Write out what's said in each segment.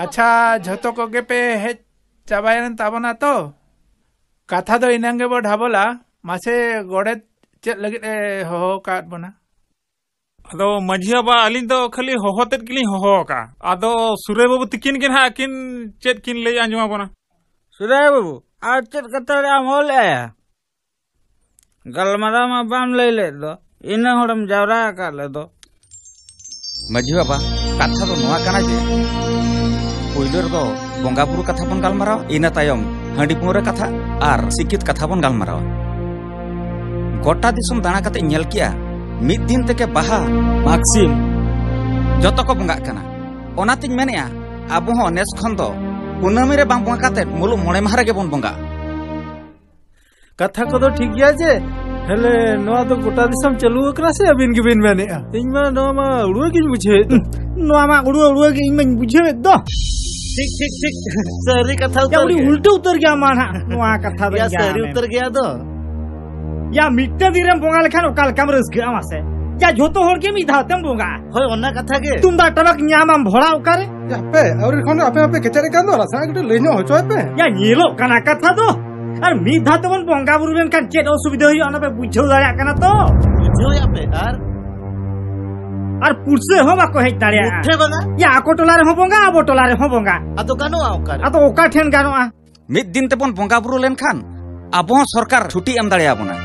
अच्छा झतो कोगे पे हेज चाबायन ताबना तो कथा दो इनांगे बो ढाबोला मासे गोड़े चेत लगित हो काट बना अदो मझिया बा अलिन दो खाली होहोतेत किली होहोका अदो सुरे बाबू तिकिन किन हा किन चेत किन ले आंजुमा बना सुरे बाबू आज चेत कथा रे आम होले गलमरा मा बाम ले ले दो इन होड़म जावरा का ले दो मझिया बा कथा दो नोआ काना जे पुइलर दो बोंगा बुरु कथा बन गलमराव इना तायम हांडी पुरे कथा आर सिकित कथा बन गलमराव गोटा दिसम दाना कते नेल किया मिद दिन तके बाहा माक्सिम जतो को बंगा कना ओनातिन मेनेया आबो हो नेस खन दो कुनामी रे बां बंगा कते मुलु मोणे माहारे गे बन बंगा कथा को तो ठीक गया जे हेले नोआ तो गोटा दिसम चलु करा से अबिन के बिन मेनेया इन मा नोआ मा उड़ुआ गिन बुझे नोआ मा उड़ुआ के इन बुझे दो ठीक ठीक ठीक सरी कथा उतर गया उल्टा उतर गया माना नोआ कथा दो या सरी उतर गया दो या मिट्टे दिरम बोंगा लेखान ओकाल कमरस के आमासे या झोतो होड़ के मी धातम बोंगा होय ओना कथा के तुम दा टबक न्यामम भोड़ा ओकारे या पे और खन आपे आपे केचरे कान दो रसा गटे लेनो होचो पे या नीलो कना कथा दो और मी धातवन बोंगा बुरुन कान चेत असुविधा होई ओना पे बुझो दाया कना तो बुझो या पे और पुरसे हो बाको हे तारिया उठे बगा या आकोटोला रे हो बोंगा आबोटोला रे हो बोंगा अतो कानो ओकारे अतो ओका ठेन गानो आ मिद दिन तेबन बोंगा बुरु लेन खान आबो सरकार छुट्टी एम दाड़िया बना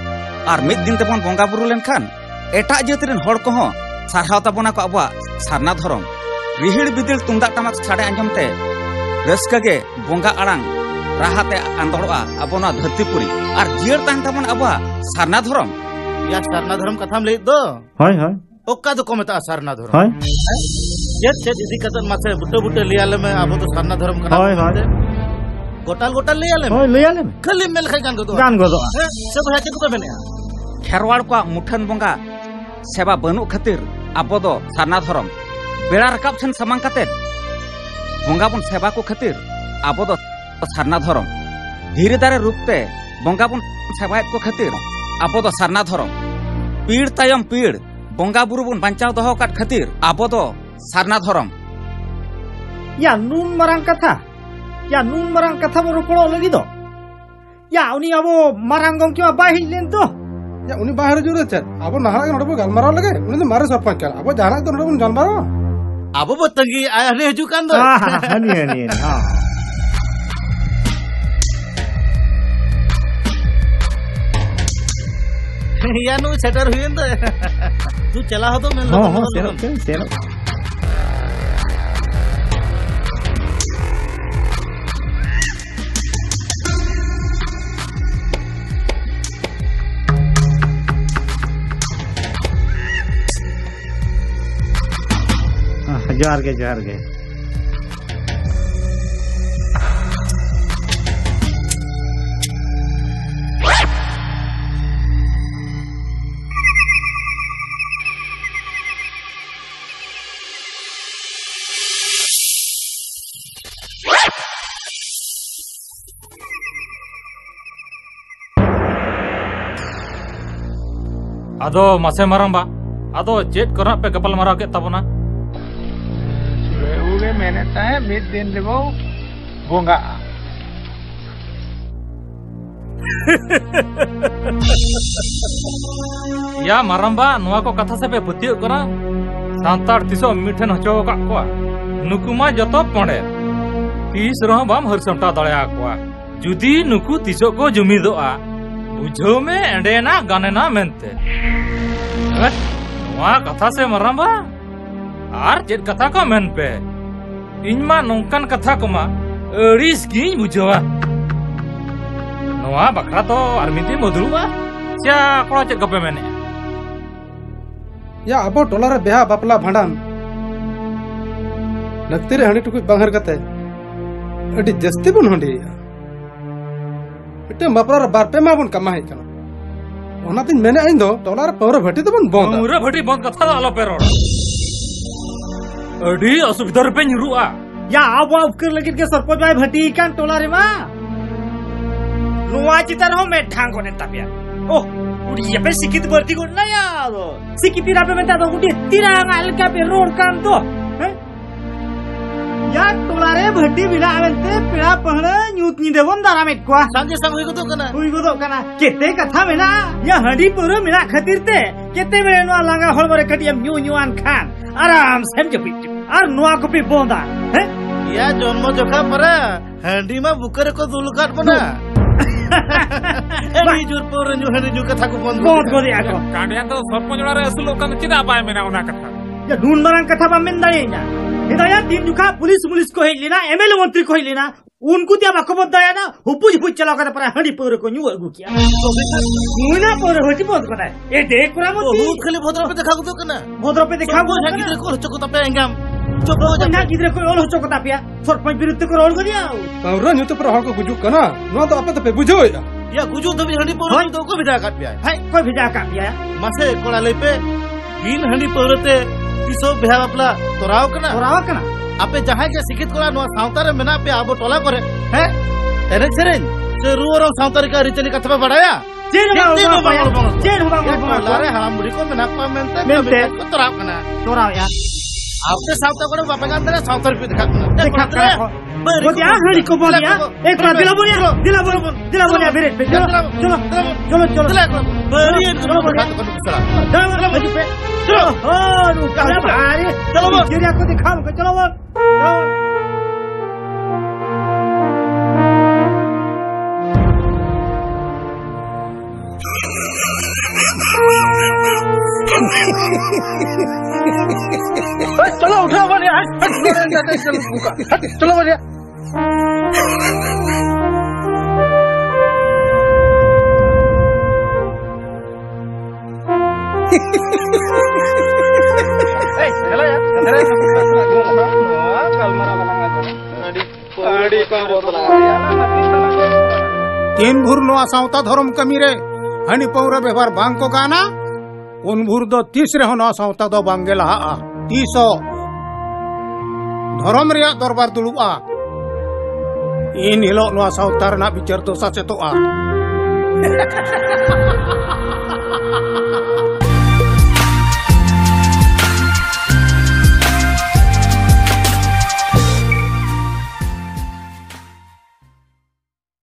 और मिद दिन तेबन बोंगा बुरु लेन खान एटा जात रेन हड़ को सारहाव ताबोना को आबो सारना धरम रिहिड़ बिदिल तुंदा टमाक साड़े आंजमते रस्का गे बोंगा आड़ांग राहाते आंदोड़वा आबोना धरतीपुरी और जियर ताहन ताबोन आबो सारना धरम या सारना धरम कथाम ले दो हाय हाय ओका दो को मेता सारना धरम हाय चेत चेत इदी कतन मासे बुट्टे बुट्टे लियाले में आबो तो सारना धरम कना हाय हाय गोटाल गोटाल लियाले में हाय लियाले में खाली मेल खाई गान गदो सब हाचे को बने खेरवाड़ को मुठन बोंगा सेवा बनु खातिर आबो दो सारना धरम बेड़ा रकाब छन समांग काते बोंगा बन सेवा को खातिर आबो दो सारना धरम धीरे दारे रूपते बोंगा बन सेवायत को खातिर आबो दो सारना धरम पीड़ तायम पीड़ बोंगा बुरु बन बांचाव दोहो काट खातिर आबो दो सारना धरम या नून मरांग कथा बो रोपड़ो लगी दो या उनी आबो मरांग गंके बाय हिलेन तो या उनी बाहर जुरे चेत आबो नहा नोडे बो गलमाराव लगे उनी तो मारे सरपंच के आबो जाना तो नोडे बन गलमाराव आबो बो तंगी आया ने हजू कान दो हनी हां या नु सेटर हुईन तो तू चला हो तो मैं लो सेनो जोहार के अदो मासे मारंबा अदो चेत करना पे गपल मारा के तबना सुरे मैंने ताहे मिद दिन लेबो बोंगा या मारंबा नुआ को कथा से पे पतियो करा सांतार तिसो मिठन हचो का कोआ नुकुमा जतो पड़े तीस रह बाम हरसमटा दड़या कोआ जुदी नुकु तिसो को जुमिदोआ बुझो में एंडेना गानेना मेनते नुआ कथा से मारंबा आर चेत कथा को मेन पे ᱤᱧ ᱢᱟ ᱱᱚᱝᱠᱟᱱ ᱠᱟᱛᱷᱟ ᱠᱚᱢᱟ ᱟᱹᱲᱤᱥ ᱜᱤᱧ ᱵᱩᱡᱷᱟᱹᱣᱟ ᱱᱚᱣᱟ ᱵᱟᱠᱷᱨᱟ ᱫᱚ ᱟᱨ ᱢᱤᱫ ᱫᱤᱱ ᱵᱚ ᱫᱩᱲᱩᱵᱼᱟ ᱪᱟ ᱠᱚᱲᱟ ᱪᱮᱫ ᱠᱚᱯᱮ ᱢᱮᱱᱮᱜᱼᱟ या अबो टोला रे बेहा बापला भांडन लगते रे हंडी टुकुज बांगर कते अडी जस्ती बन हंडी इते बापला रे बार पे मा बन कमा है कना ओना दिन मैंने आइन दो टोला रे पौर भटी तो बन बंद पूरा भटी बंद कथा दो आलो पे रोड अडी असुविधा रे पे nyuruआ या अब उपकर लगित के सरपंच भाई भटी कान टोला रे मा नुआ चितर हो मैं ठांग कोने तापिया ओह उड़ी ये पे सिकित भर्ती को ना यार सिकित तीरा पे मैं तो उड़ी तीरा अंगल का पे रोड काम तो यार टोला रे भट्टी बिना आवेंते पिड़ा पहने न्यूत नी देवन दारा में को संगे संग हुई को तो कना केते कथा मेना या हडी पुरो मेना खतिरते केते मेरे नुआ लांगा होल मरे कटियम न्यू न्यूआन खान आराम से जपि और नुआ को पे बोंदा है या जन्म जोखा परे हंडी में बुकर को दुलकाट बना एनी जोर पर न्यू हंडी जो कथा को बंद को दिया को कांडिया तो सरपंच रे असुलो कन चिदा पाए मेना ओना कथा या ढूंढ मरन कथा बा में दाई ना इदाया तीन जुखा पुलिस को हेलिना एमएलए मंत्री को हेलिना उनको त्या बाको बदाया ना हुपुज हुपुज चला कर पर हंडी पर को न्यू अगु किया मुना पर होती बहुत कथा ए देख पुरा मत बहुत खाली भद्र पे देखा तो कना भद्र पे देखा को गिद्रे को चको पे एंगाम चको ना गिद्रे को ओल चको तापिया सरपंच विरुद्ध को रोल गरिया और न्यू तो पर हल को गुजु कना नो तो आपे तो पे बुझो या गुजु तो भी हंडी पर तो को भिजा काट पिया है कोई भिजा काट पिया मासे कोला ले पे इन हंडी परते तिसो बेहा बापला तोराव कना आपे जहां के सिकित कोला नो सावता रे मेना पे आबो टोला करे हैं एने सेरेन से रुवर सावता का रिचनी कथा बड़ाया चेन लारे हराम बुड़ी को मेना को मेनते को तोराव कना तोराव यार आपके सावता को बापा गान दे सावता पे देखा वो क्या हरी को बोलिया एक बार दिला बोलिया बेरे पे चलो बड़ी चलो बोलिया चलो हो रुका अरे चलो वो गिरिया को दिखाओ चलो वो चलो उठो बोलिया चलो बोलिया तीन भूर नो सावता धर्म कमी रे हनी पौरा व्यवहार बांग को गाना उन भूर दो तीसरे हो नो सावता दो बांगे लहा तीसो धर्म रिया दरबार दुलुआ इन हिलो नो सावता रना विचार तो साचे तो